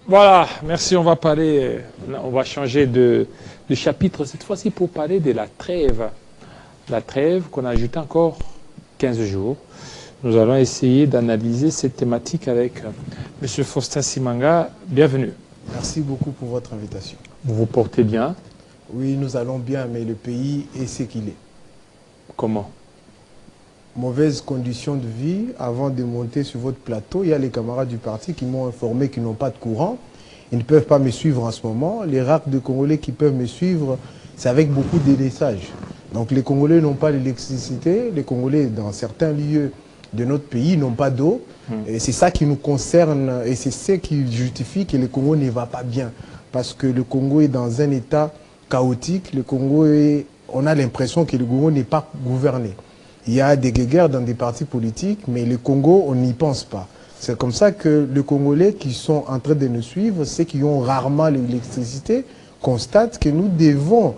Voilà, merci. On va changer de chapitre cette fois-ci pour parler de la trêve. La trêve qu'on a ajoutée encore 15 jours. Nous allons essayer d'analyser cette thématique avec M. Faustin Simanga. Bienvenue. Merci beaucoup pour votre invitation. Vous vous portez bien? Oui, nous allons bien, mais le pays est ce qu'il est. Comment? Mauvaise condition de vie. Avant de monter sur votre plateau, il y a les camarades du parti qui m'ont informé qu'ils n'ont pas de courant. Ils ne peuvent pas me suivre en ce moment. Les rares de Congolais qui peuvent me suivre, c'est avec beaucoup de délaissage. Donc les Congolais n'ont pas d'électricité. Les Congolais, dans certains lieux de notre pays, n'ont pas d'eau. Et c'est ça qui nous concerne et c'est ce qui justifie que le Congo ne va pas bien. Parce que le Congo est dans un état chaotique. Le Congo on a l'impression que le Congo n'est pas gouverné. Il y a des guerres dans des partis politiques, mais le Congo, on n'y pense pas. C'est comme ça que les Congolais qui sont en train de nous suivre, ceux qui ont rarement l'électricité, constatent que nous devons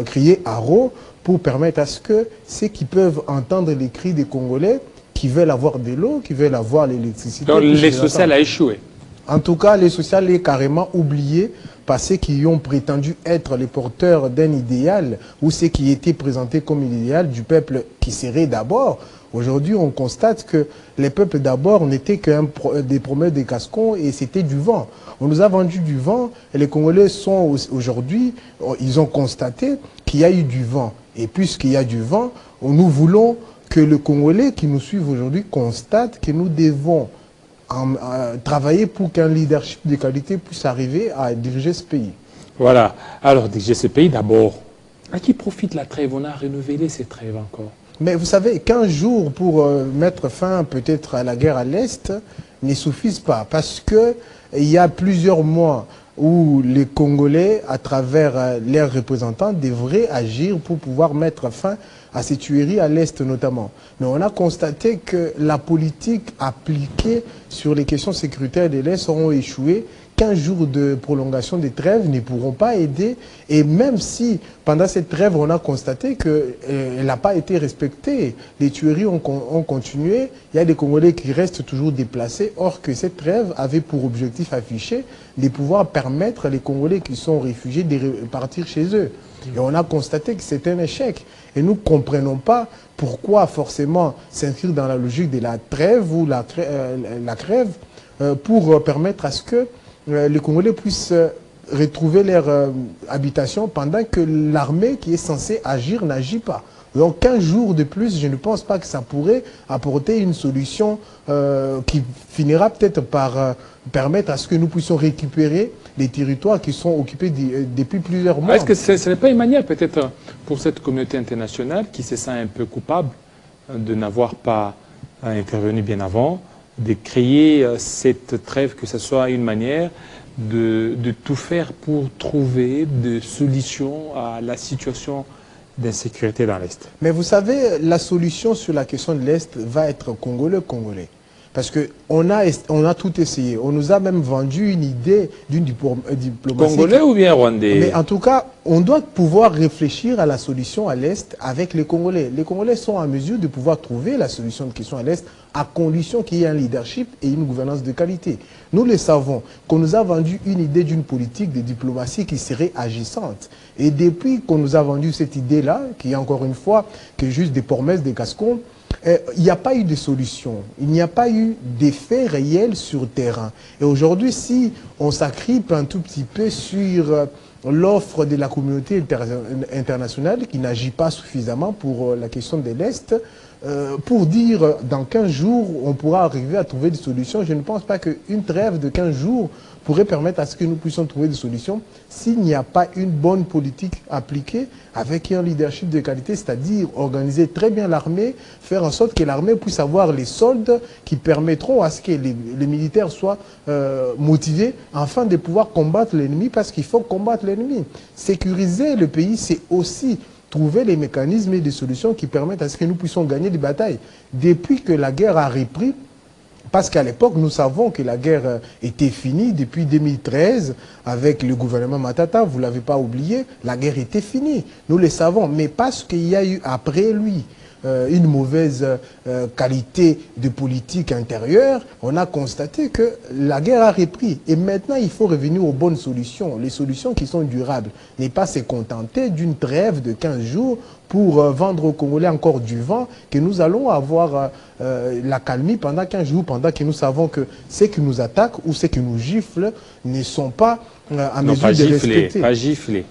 crier haro pour permettre à ce que ceux qui peuvent entendre les cris des Congolais, qui veulent avoir de l'eau, qui veulent avoir l'électricité. Donc les social a échoué. En tout cas, les social est carrément oublié par ceux qui ont prétendu être les porteurs d'un idéal ou ceux qui étaient présentés comme l'idéal du peuple qui serait d'abord. Aujourd'hui, on constate que les peuples d'abord n'étaient que des promesses des cascons et c'était du vent. On nous a vendu du vent et les Congolais sont aujourd'hui, ils ont constaté qu'il y a eu du vent. Et puisqu'il y a du vent, nous voulons que le Congolais qui nous suivent aujourd'hui constate que nous devons travailler pour qu'un leadership de qualité puisse arriver à diriger ce pays. Voilà. Alors, diriger ce pays d'abord. À qui profite la trêve? On a renouvelé cette trêve encore. Mais vous savez, 15 jours pour mettre fin peut-être à la guerre à l'Est ne suffisent pas. Parce qu'il y a plusieurs mois où les Congolais, à travers leurs représentants, devraient agir pour pouvoir mettre fin à ces tueries à l'Est notamment. Mais on a constaté que la politique appliquée sur les questions sécuritaires de l'Est auront échoué. 15 jours de prolongation des trêves ne pourront pas aider. Et même si, pendant cette trêve, on a constaté qu'elle n'a pas été respectée, les tueries ont continué, il y a des Congolais qui restent toujours déplacés, or que cette trêve avait pour objectif affiché de pouvoir permettre les Congolais qui sont réfugiés de repartir chez eux. Et on a constaté que c'est un échec. Et nous ne comprenons pas pourquoi forcément s'inscrire dans la logique de la trêve ou la crève pour permettre à ce que les Congolais puissent retrouver leur habitation pendant que l'armée qui est censée agir n'agit pas. Donc 15 jours de plus, je ne pense pas que ça pourrait apporter une solution qui finira peut-être par permettre à ce que nous puissions récupérer les territoires qui sont occupés depuis plusieurs mois. Est-ce que ce n'est pas une manière peut-être pour cette communauté internationale qui se sent un peu coupable de n'avoir pas intervenu bien avant, de créer cette trêve, que ce soit une manière de tout faire pour trouver des solutions à la situation d'insécurité dans l'Est? Mais vous savez, la solution sur la question de l'Est va être congolais. Parce qu'on a tout essayé. On nous a même vendu une idée d'une diplomatie. Congolais ou bien rwandais? Mais en tout cas, on doit pouvoir réfléchir à la solution à l'Est avec les Congolais. Les Congolais sont en mesure de pouvoir trouver la solution de question à l'Est à condition qu'il y ait un leadership et une gouvernance de qualité. Nous le savons, qu'on nous a vendu une idée d'une politique de diplomatie qui serait agissante. Et depuis qu'on nous a vendu cette idée-là, qui est encore une fois que juste des promesses, des cascons, il n'y a pas eu de solution, il n'y a pas eu d'effet réel sur le terrain. Et aujourd'hui, si on s'agrippe un tout petit peu sur l'offre de la communauté internationale qui n'agit pas suffisamment pour la question de l'Est, pour dire dans 15 jours, on pourra arriver à trouver des solutions. Je ne pense pas qu'une trêve de 15 jours pourrait permettre à ce que nous puissions trouver des solutions s'il n'y a pas une bonne politique appliquée avec un leadership de qualité, c'est-à-dire organiser très bien l'armée, faire en sorte que l'armée puisse avoir les soldes qui permettront à ce que les militaires soient motivés afin de pouvoir combattre l'ennemi, parce qu'il faut combattre l'ennemi. Sécuriser le pays, c'est aussi trouver les mécanismes et des solutions qui permettent à ce que nous puissions gagner des batailles. Depuis que la guerre a repris, parce qu'à l'époque, nous savons que la guerre était finie depuis 2013 avec le gouvernement Matata, vous ne l'avez pas oublié, la guerre était finie, nous le savons. Mais parce qu'il y a eu après lui une mauvaise qualité de politique intérieure, on a constaté que la guerre a repris. Et maintenant, il faut revenir aux bonnes solutions, les solutions qui sont durables. Ne pas se contenter d'une trêve de 15 jours pour vendre aux Congolais encore du vent, que nous allons avoir la calmie pendant 15 jours, pendant que nous savons que ceux qui nous attaquent ou ceux qui nous giflent ne sont pas à mesure de respecter. Pas gifler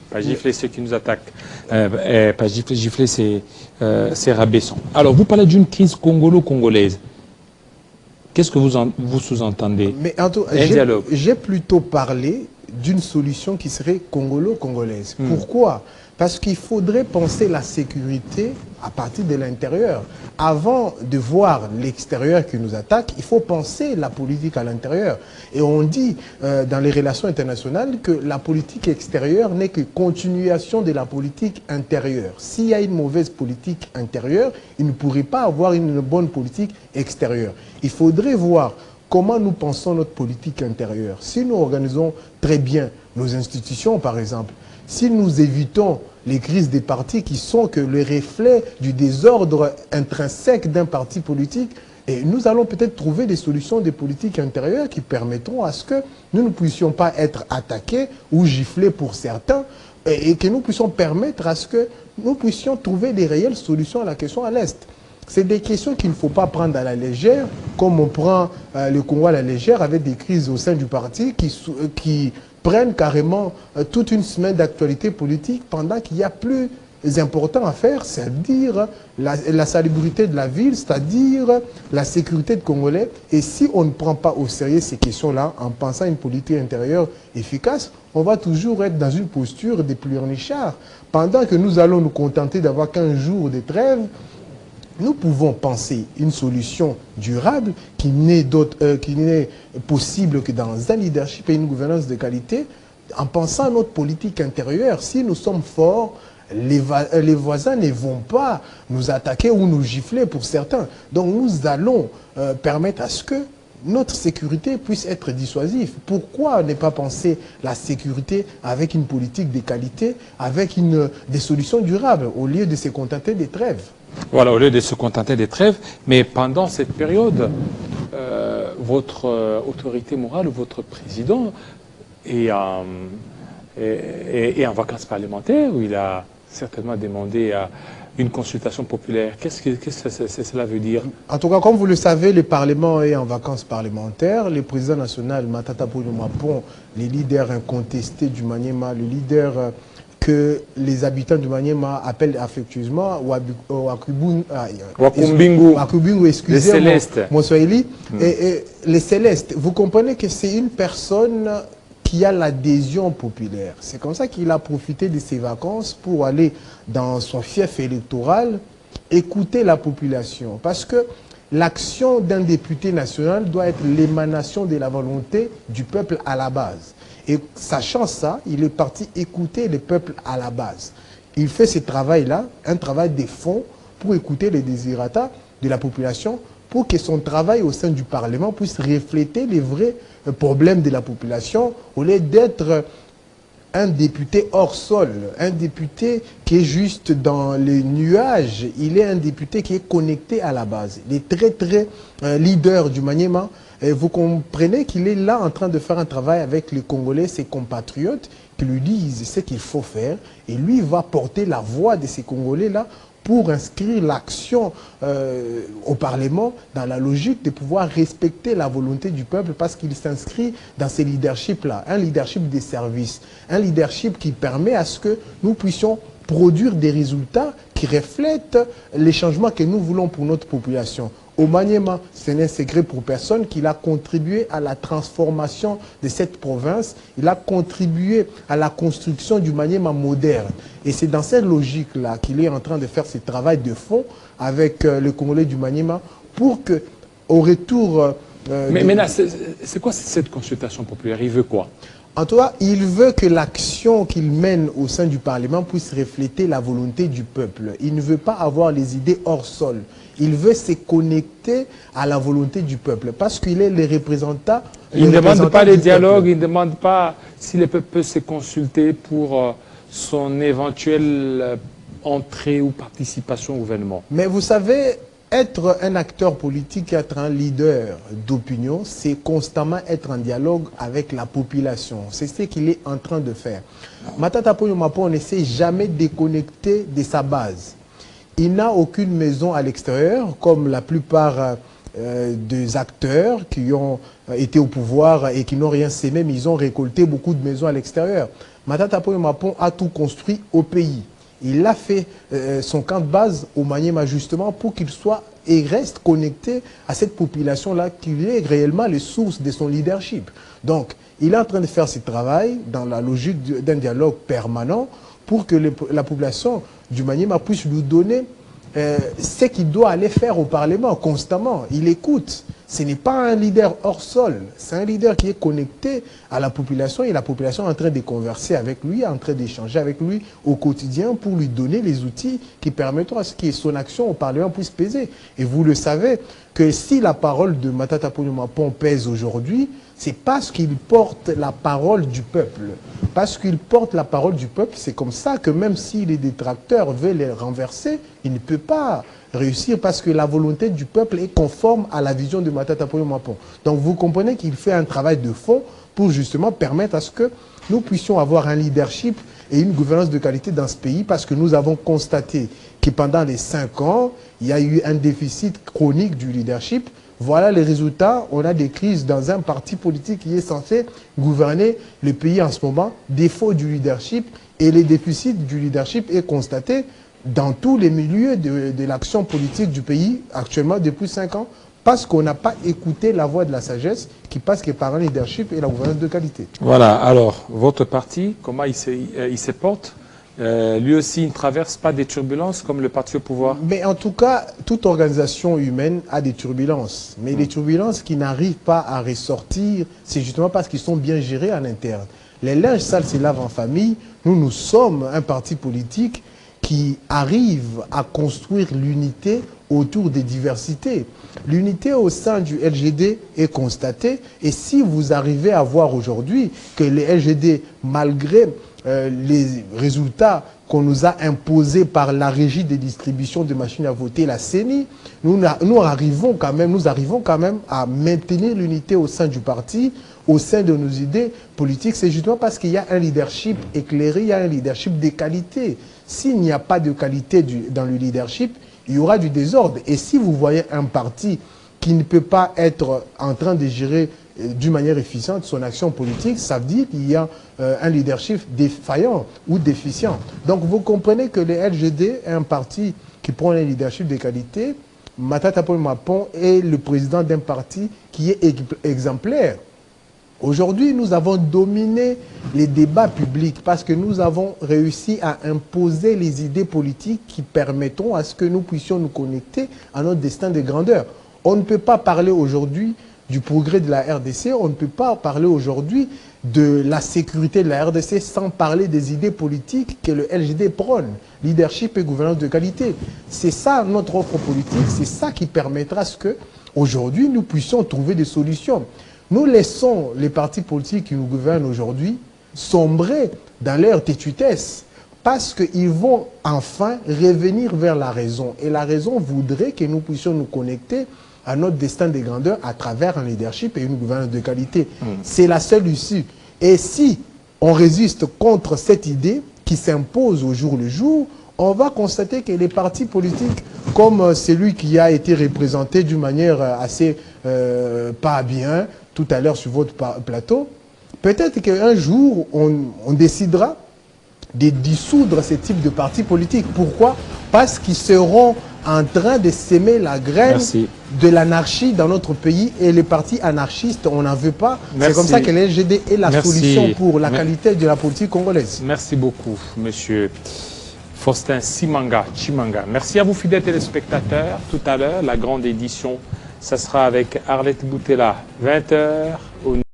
ceux qui nous attaquent. Pas gifler c'est rabaissant. Alors, vous parlez d'une crise congolo-congolaise. Qu'est-ce que vous sous-entendez? Mais j'ai plutôt parlé d'une solution qui serait congolo-congolaise. Pourquoi? Parce qu'il faudrait penser la sécurité à partir de l'intérieur. Avant de voir l'extérieur qui nous attaque, il faut penser la politique à l'intérieur. Et on dit dans les relations internationales que la politique extérieure n'est que continuation de la politique intérieure. S'il y a une mauvaise politique intérieure, il ne pourrait pas avoir une bonne politique extérieure. Il faudrait voir comment nous pensons notre politique intérieure. Si nous organisons très bien nos institutions, par exemple, si nous évitons les crises des partis qui sont que le reflet du désordre intrinsèque d'un parti politique, et nous allons peut-être trouver des solutions de politique intérieure qui permettront à ce que nous ne puissions pas être attaqués ou giflés pour certains, et que nous puissions permettre à ce que nous puissions trouver des réelles solutions à la question à l'Est. C'est des questions qu'il ne faut pas prendre à la légère, comme on prend le Congo à la légère avec des crises au sein du parti qui prennent carrément toute une semaine d'actualité politique pendant qu'il y a plus important à faire, c'est-à-dire la salubrité de la ville, c'est-à-dire la sécurité de Congolais. Et si on ne prend pas au sérieux ces questions-là, en pensant à une politique intérieure efficace, on va toujours être dans une posture des pleurnichards. Pendant que nous allons nous contenter d'avoir 15 jours de trêve, nous pouvons penser une solution durable qui n'est possible que dans un leadership et une gouvernance de qualité, en pensant à notre politique intérieure. Si nous sommes forts, les voisins ne vont pas nous attaquer ou nous gifler pour certains. Donc nous allons permettre à ce que notre sécurité puisse être dissuasive. Pourquoi ne pas penser la sécurité avec une politique de qualité, avec des solutions durables, au lieu de se contenter des trêves? Voilà, au lieu de se contenter des trêves. Mais pendant cette période, votre autorité morale, votre président, est en vacances parlementaires, où il a certainement demandé une consultation populaire. Qu'est-ce que cela veut dire? En tout cas, comme vous le savez, le Parlement est en vacances parlementaires. Le président national, Matata Ponyo-Mapon, les leaders incontestés du Maniema, le leader que les habitants du Maniema appellent affectueusement Wakumbingu, excusez-moi, mon Swahili, et les Célestes. Vous comprenez que c'est une personne qui a l'adhésion populaire. C'est comme ça qu'il a profité de ses vacances pour aller dans son fief électoral, écouter la population. Parce que l'action d'un député national doit être l'émanation de la volonté du peuple à la base. Et sachant ça, il est parti écouter le peuple à la base. Il fait ce travail-là, un travail de fond, pour écouter les désirata de la population, pour que son travail au sein du Parlement puisse refléter les vrais problèmes de la population, au lieu d'être un député hors sol, un député qui est juste dans les nuages. Il est un député qui est connecté à la base. Il est très leader du Maniema. Et vous comprenez qu'il est là en train de faire un travail avec les Congolais, ses compatriotes, qui lui disent ce qu'il faut faire. Et lui va porter la voix de ces Congolais-là pour inscrire l'action au Parlement dans la logique de pouvoir respecter la volonté du peuple, parce qu'il s'inscrit dans ce leadership-là, un leadership des services, un leadership qui permet à ce que nous puissions produire des résultats qui reflètent les changements que nous voulons pour notre population. Au Maniema, ce n'est un secret pour personne qu'il a contribué à la transformation de cette province. Il a contribué à la construction du Maniema moderne. Et c'est dans cette logique-là qu'il est en train de faire ce travail de fond avec le Congolais du Maniema pour que, au retour... Mais là, c'est quoi cette consultation populaire? Il veut quoi? En tout cas, il veut que l'action qu'il mène au sein du Parlement puisse refléter la volonté du peuple. Il ne veut pas avoir les idées hors sol. Il veut se connecter à la volonté du peuple parce qu'il est le représentant. Il ne demande pas les dialogues, il ne demande pas si le peuple peut se consulter pour son éventuelle entrée ou participation au gouvernement. Mais vous savez, être un acteur politique, être un leader d'opinion, c'est constamment être en dialogue avec la population. C'est ce qu'il est en train de faire. Matata Ponyo Mapon ne s'est jamais déconnecté de sa base. Il n'a aucune maison à l'extérieur, comme la plupart des acteurs qui ont été au pouvoir et qui n'ont rien sémé, mais ils ont récolté beaucoup de maisons à l'extérieur. Matata Ponyo Mapon a tout construit au pays. Il a fait son camp de base au Maniema justement pour qu'il soit et reste connecté à cette population-là qui est réellement les sources de son leadership. Donc, il est en train de faire ce travail dans la logique d'un dialogue permanent pour que la population du Maniema puisse lui donner ce qu'il doit aller faire au Parlement constamment. Il écoute. Ce n'est pas un leader hors sol, c'est un leader qui est connecté à la population et la population est en train de converser avec lui, en train d'échanger avec lui au quotidien pour lui donner les outils qui permettront à ce que son action au Parlement puisse peser. Et vous le savez que si la parole de Matata Ponyo Mapon pèse aujourd'hui, c'est parce qu'il porte la parole du peuple. Parce qu'il porte la parole du peuple, c'est comme ça que même si les détracteurs veulent les renverser, il ne peut pas réussir parce que la volonté du peuple est conforme à la vision de Matata Ponyo Mapon. Donc vous comprenez qu'il fait un travail de fond pour justement permettre à ce que nous puissions avoir un leadership et une gouvernance de qualité dans ce pays parce que nous avons constaté que pendant les 5 ans, il y a eu un déficit chronique du leadership. Voilà les résultats. On a des crises dans un parti politique qui est censé gouverner le pays en ce moment. Défaut du leadership et les déficits du leadership est constaté dans tous les milieux de l'action politique du pays actuellement depuis 5 ans parce qu'on n'a pas écouté la voix de la sagesse qui passe que par un leadership et la gouvernance de qualité. Voilà, alors, votre parti, comment il se porte? Lui aussi, il ne traverse pas des turbulences comme le parti au pouvoir? Mais en tout cas, toute organisation humaine a des turbulences. Mais les turbulences qui n'arrivent pas à ressortir, c'est justement parce qu'ils sont bien gérés en interne. Les linges sales se lavent en famille. Nous sommes un parti politique qui arrive à construire l'unité autour des diversités. L'unité au sein du LGD est constatée. Et si vous arrivez à voir aujourd'hui que les LGD, malgré les résultats qu'on nous a imposés par la régie des distributions de machines à voter, la CENI, nous arrivons quand même à maintenir l'unité au sein du parti, au sein de nos idées politiques. C'est justement parce qu'il y a un leadership éclairé, il y a un leadership de qualité. S'il n'y a pas de qualité dans le leadership, il y aura du désordre. Et si vous voyez un parti qui ne peut pas être en train de gérer d'une manière efficiente son action politique, ça veut dire qu'il y a un leadership défaillant ou déficient. Donc vous comprenez que le LGD est un parti qui prend un leadership de qualité. Matata Ponyo Mapon est le président d'un parti qui est exemplaire. Aujourd'hui, nous avons dominé les débats publics parce que nous avons réussi à imposer les idées politiques qui permettront à ce que nous puissions nous connecter à notre destin de grandeur. On ne peut pas parler aujourd'hui du progrès de la RDC, on ne peut pas parler aujourd'hui de la sécurité de la RDC sans parler des idées politiques que le LGD prône, leadership et gouvernance de qualité. C'est ça notre offre politique, c'est ça qui permettra à ce que aujourd'hui nous puissions trouver des solutions. Nous laissons les partis politiques qui nous gouvernent aujourd'hui sombrer dans leur têtutesse parce qu'ils vont enfin revenir vers la raison. Et la raison voudrait que nous puissions nous connecter à notre destin de grandeur à travers un leadership et une gouvernance de qualité. C'est la seule issue. Et si on résiste contre cette idée qui s'impose au jour le jour, on va constater que les partis politiques, comme celui qui a été représenté d'une manière assez pas bien, tout à l'heure sur votre plateau, peut-être qu'un jour, on décidera de dissoudre ce type de partis politiques. Pourquoi? Parce qu'ils seront en train de s'aimer la graine de l'anarchie dans notre pays, et les partis anarchistes, on n'en veut pas. C'est comme ça que le LGD est la solution pour la qualité de la politique congolaise. Merci beaucoup, monsieur Faustin Chimanga. Merci à vous, fidèles téléspectateurs. Tout à l'heure, la grande édition, ça sera avec Arlette Boutella, 20 h.